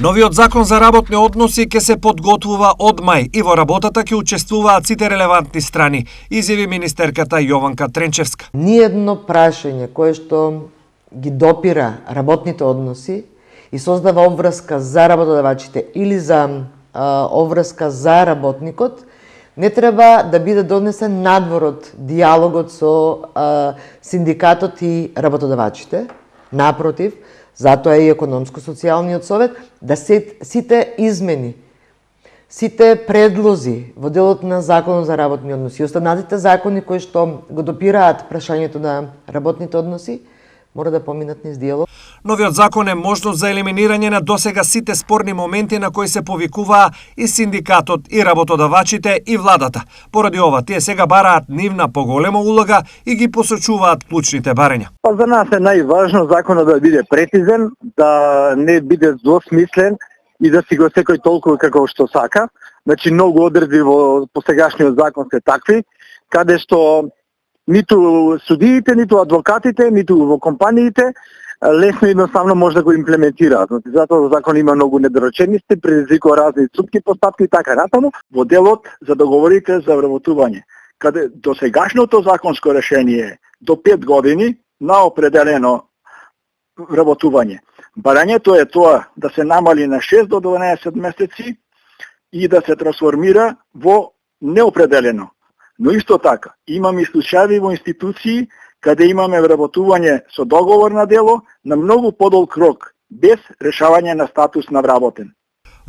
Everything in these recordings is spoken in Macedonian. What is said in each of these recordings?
Новиот закон за работни односи ќе се подготвува од мај и во работата ќе учествуваат сите релевантни страни, изјави министерката Јованка Тренчевска. Ниедно прашање кое што ги допира работните односи и создава обврска за работодавачите или за обврска за работникот, не треба да биде донесен надвор од диалогот со синдикатот и работодавачите. Напротив, затоа е и економско-социјалниот совет, да сите измени, сите предлози во делот на Законот за работни односи и останатите закони кои што го допираат прашањето на работните односи, мора да поминат низ диалог. Новиот закон е можност за елиминирање на досега сите спорни моменти на кои се повикуваа и синдикатот, и работодавачите, и владата. Поради ова, тие сега бараат нивна поголема улога и ги посочуваат клучните барања. За нас е најважно законот да биде прецизен, да не биде двосмислен и да си го секој толку како што сака. Значи, многу одредби во посегашниот закон се такви, каде што ниту судиите, ниту адвокатите, ниту во компаниите лесно и едноставно може да го имплементираат. Затоа закон има многу недоречености, предизвикува разни судски постапки и така натаму во делот за договорите за вработување. Каде досегашното законско решение до 5 години на определено вработување. Барањето е тоа да се намали на 6 до 12 месеци и да се трансформира во неопределено. Но исто така, имаме случаи во институции каде имаме вработување со договор на дело на многу подолг рок, без решавање на статус на вработен.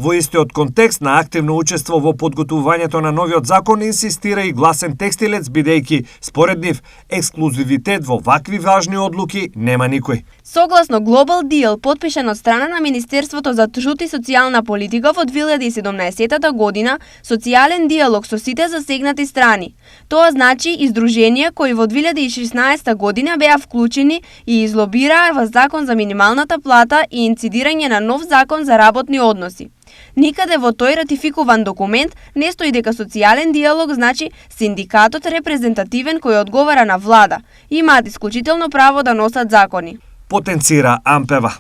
Во истиот контекст на активно учество во подготвувањето на новиот закон инсистира и гласен текстилец, бидејќи според нив ексклузивитет во вакви важни одлуки нема никој. Согласно Global Deal, подпишан од страна на Министерството за труд и социјална политика во 2017 година, социјален диалог со сите засегнати страни. Тоа значи издруженија кои во 2016 година беа вклучени и излобираа во закон за минималната плата и инцидирање на нов закон за работни односи. Никаде во тој ратификуван документ не стои дека социјален диалог значи синдикатот репрезентативен кој одговара на влада. Имаат исклучително право да носат закони. Потенцира Ампева.